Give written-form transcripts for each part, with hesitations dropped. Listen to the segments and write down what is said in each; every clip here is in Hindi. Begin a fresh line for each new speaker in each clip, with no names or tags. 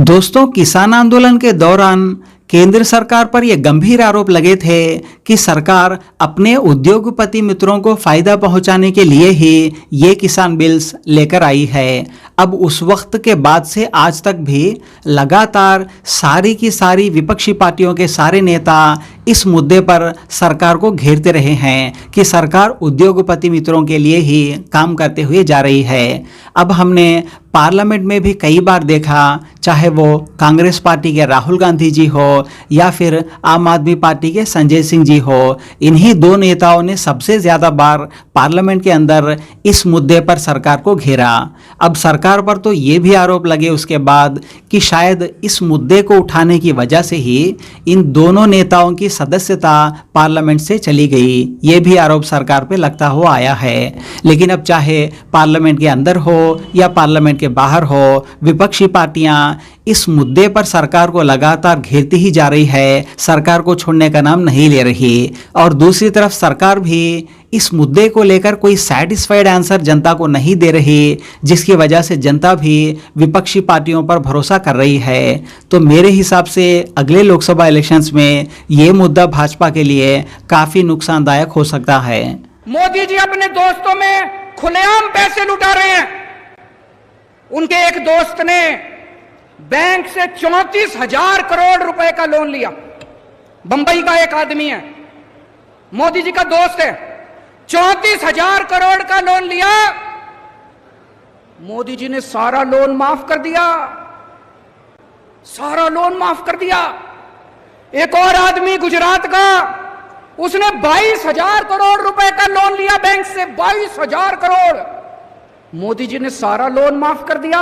दोस्तों, किसान आंदोलन के दौरान केंद्र सरकार पर यह गंभीर आरोप लगे थे कि सरकार अपने उद्योगपति मित्रों को फायदा पहुंचाने के लिए ही ये किसान बिल्स लेकर आई है। अब उस वक्त के बाद से आज तक भी लगातार सारी की सारी विपक्षी पार्टियों के सारे नेता इस मुद्दे पर सरकार को घेरते रहे हैं कि सरकार उद्योगपति मित्रों के लिए ही काम करते हुए जा रही है। अब हमने पार्लियामेंट में भी कई बार देखा, चाहे वो कांग्रेस पार्टी के राहुल गांधी जी हो या फिर आम आदमी पार्टी के संजय सिंह जी हो, इन्हीं दो नेताओं ने सबसे ज़्यादा बार पार्लियामेंट के अंदर इस मुद्दे पर सरकार को घेरा। अब सरकार पर तो ये भी आरोप लगे उसके बाद कि शायद इस मुद्दे को उठाने की वजह से ही इन दोनों नेताओं की सदस्यता पार्लियामेंट से चली गई। ये भी आरोप सरकार पे लगता हुआ आया है। लेकिन अब चाहे पार्लियामेंट के अंदर हो या पार्लियामेंट के बाहर हो, विपक्षी पार्टियां इस मुद्दे पर सरकार को लगातार घेरती ही जा रही है, सरकार को छोड़ने का नाम नहीं ले रही। और दूसरी तरफ सरकार भी इस मुद्दे को लेकर कोई सैटिस्फाइड आंसर जनता को नहीं दे रही, जिसकी वजह से जनता भी विपक्षी पार्टियों पर भरोसा कर रही है। तो मेरे हिसाब से अगले लोकसभा इलेक्शंस में ये मुद्दा भाजपा के लिए काफी नुकसानदायक हो सकता है।
मोदी जी अपने दोस्तों में खुलेआम पैसे लुटा रहे हैं। उनके एक दोस्त ने बैंक से 34,000 करोड़ रुपए का लोन लिया। बंबई का एक आदमी है, मोदी जी का दोस्त है, 34,000 करोड़ का लोन लिया। मोदी जी ने सारा लोन माफ कर दिया, सारा लोन माफ कर दिया। एक और आदमी गुजरात का, उसने 22,000 करोड़ रुपए का लोन लिया बैंक से, 22,000 करोड़। मोदी जी ने सारा लोन माफ कर दिया।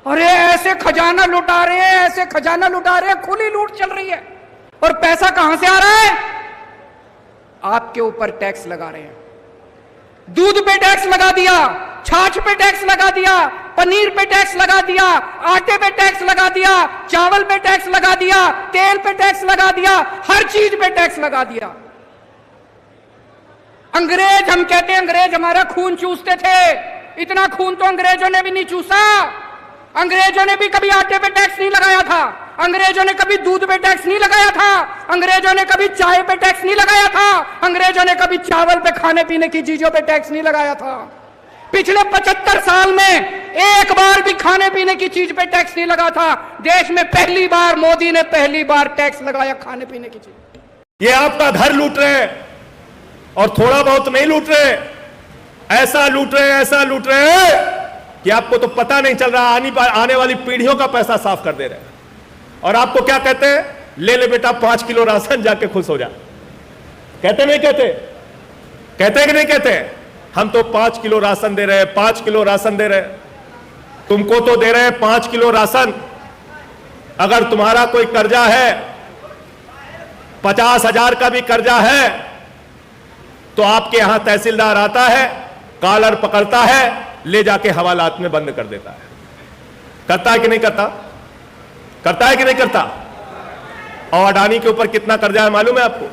अरे ऐसे खजाना लुटा रहे हैं, ऐसे खजाना लुटा रहे हैं, खुली लूट चल रही है। और पैसा कहां से आ रहा है? आपके ऊपर टैक्स लगा रहे हैं। दूध पे टैक्स लगा दिया, छाछ पे टैक्स लगा दिया, पनीर पे टैक्स लगा दिया, आटे पे टैक्स लगा दिया, चावल पे टैक्स लगा दिया, तेल पे टैक्स लगा दिया, हर चीज पे टैक्स लगा दिया। अंग्रेज, हम कहते हैं अंग्रेज हमारा खून चूसते थे, इतना खून तो अंग्रेजों ने भी नहीं चूसा। अंग्रेजों ने भी कभी आटे पे टैक्स नहीं लगाया था, अंग्रेजों ने कभी दूध पे टैक्स नहीं लगाया था, अंग्रेजों ने कभी चाय पे टैक्स नहीं लगाया था, अंग्रेजों ने कभी चावल पे, खाने पीने की चीजों पे टैक्स नहीं लगाया था। पिछले 75 साल में एक बार भी खाने पीने की चीज पे टैक्स नहीं लगा था। देश में पहली बार मोदी ने पहली बार टैक्स लगाया खाने पीने की चीज।
ये आपका घर लूट रहे हैं और थोड़ा बहुत नहीं लूट रहे, ऐसा लूट रहे हैं, ऐसा लूट रहे हैं कि आपको तो पता नहीं चल रहा। आने वाली पीढ़ियों का पैसा साफ कर दे रहे हैं। और आपको क्या कहते हैं? ले ले बेटा 5 किलो राशन, जाके खुश हो जा। कहते नहीं कहते? कहते कि नहीं कहते? हम तो 5 किलो राशन दे रहे हैं, 5 किलो राशन दे रहे हैं। तुमको तो दे रहे हैं 5 किलो राशन। अगर तुम्हारा कोई कर्जा है, 50,000 का भी कर्जा है, तो आपके यहां तहसीलदार आता है, कॉलर पकड़ता है, ले जाके हवालात में बंद कर देता है। करता है कि नहीं करता? करता है कि नहीं करता? और अडानी के ऊपर कितना कर्जा है मालूम है आपको?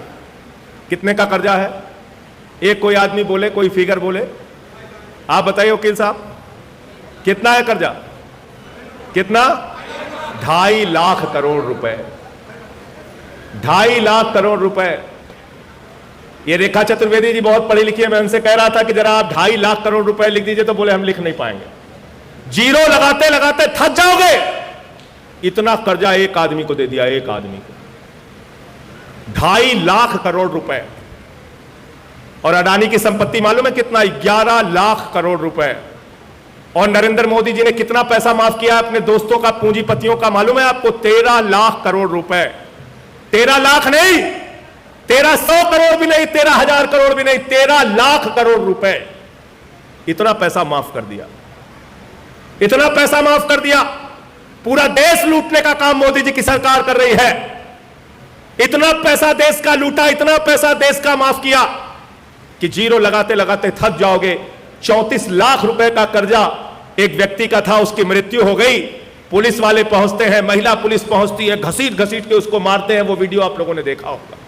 कितने का कर्जा है? एक कोई आदमी बोले, कोई फिगर बोले, आप बताइए वकील साहब, कितना है कर्जा? कितना? 2.5 लाख करोड़ रुपए। 2.5 लाख करोड़ रुपए। ये रेखा चतुर्वेदी जी बहुत पढ़ी लिखी है, मैं उनसे कह रहा था कि जरा आप 2.5 लाख करोड़ रुपए लिख दीजिए, तो बोले हम लिख नहीं पाएंगे, जीरो लगाते लगाते थक जाओगे। इतना कर्जा एक आदमी को दे दिया, एक आदमी को 2.5 लाख करोड़ रुपए। और अडानी की संपत्ति मालूम है कितना? 11 लाख करोड़ रुपए। और नरेंद्र मोदी जी ने कितना पैसा माफ किया अपने दोस्तों का, पूंजीपतियों का, मालूम है आपको? 13 लाख करोड़ रुपए। 13 लाख नहीं, 1300 करोड़ भी नहीं, 13,000 करोड़ भी नहीं, 13 लाख करोड़ रुपए। इतना पैसा माफ कर दिया, इतना पैसा माफ कर दिया। पूरा देश लूटने का काम मोदी जी की सरकार कर रही है। इतना पैसा देश का लूटा, इतना पैसा देश का माफ किया कि जीरो लगाते लगाते थक जाओगे। 34 लाख रुपए का कर्जा एक व्यक्ति का था, उसकी मृत्यु हो गई। पुलिस वाले पहुंचते हैं, महिला पुलिस पहुंचती है, घसीट घसीट के उसको मारते हैं। वो वीडियो आप लोगों ने देखा होगा।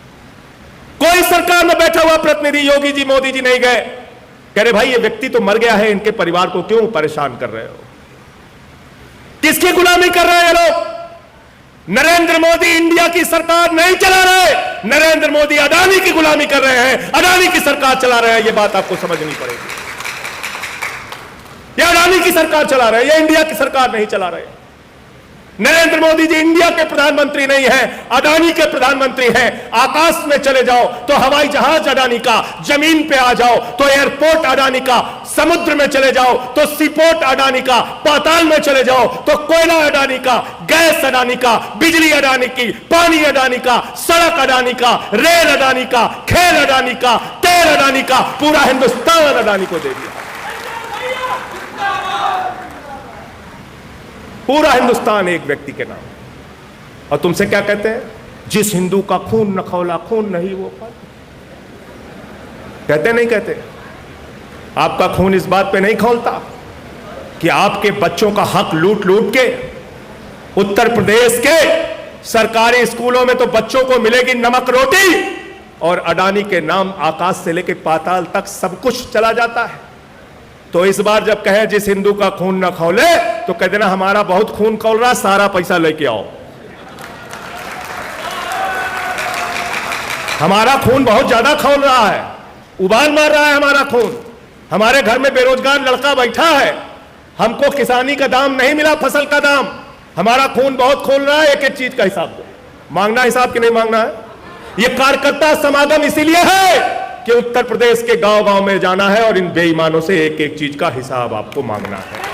कोई सरकार में बैठा हुआ प्रतिनिधि, योगी जी, मोदी जी नहीं गए, कह रहे भाई ये व्यक्ति तो मर गया है, इनके परिवार को क्यों परेशान कर रहे हो? किसकी गुलामी कर रहे हैं ये लोग? नरेंद्र मोदी इंडिया की सरकार नहीं चला रहे, नरेंद्र मोदी अडानी की गुलामी कर रहे हैं, अडानी की सरकार चला रहे हैं। ये बात आपको समझनी पड़ेगी। ये अडानी की सरकार चला रहे हैं, ये इंडिया की सरकार नहीं चला रहे। नरेंद्र मोदी जी इंडिया के प्रधानमंत्री नहीं है, अडानी के प्रधानमंत्री हैं। आकाश में चले जाओ तो हवाई जहाज अडानी का, जमीन पे आ जाओ तो एयरपोर्ट अडानी का, समुद्र में चले जाओ तो सीपोर्ट अडानी का, पाताल में चले जाओ तो कोयला अडानी का, गैस अडानी का, बिजली अडानी की, पानी अडानी का, सड़क अडानी का, रेल अडानी का, खेल अडानी का, तेल अडानी का, पूरा हिंदुस्तान अडानी को दे दिया। पूरा हिंदुस्तान एक व्यक्ति के नाम। और तुमसे क्या कहते हैं? जिस हिंदू का खून न खौला, खून नहीं वो फल। कहते नहीं कहते? आपका खून इस बात पे नहीं खौलता कि आपके बच्चों का हक लूट लूट के उत्तर प्रदेश के सरकारी स्कूलों में तो बच्चों को मिलेगी नमक रोटी, और अडानी के नाम आकाश से लेकर पाताल तक सब कुछ चला जाता है। तो इस बार जब कहे जिस हिंदू का खून न खौले, तो कह देना हमारा बहुत खून खौल रहा, सारा पैसा लेके आओ। हमारा खून बहुत ज्यादा खौल रहा है, उबाल मार रहा है हमारा खून। हमारे घर में बेरोजगार लड़का बैठा है, हमको किसानी का दाम नहीं मिला, फसल का दाम। हमारा खून बहुत खोल रहा है, एक एक चीज का हिसाब दो। मांगना हिसाब कि नहीं मांगना है? ये कार्यकर्ता समागम इसीलिए है कि उत्तर प्रदेश के गांव गांव में जाना है और इन बेईमानों से एक एक चीज का हिसाब आपको मांगना है।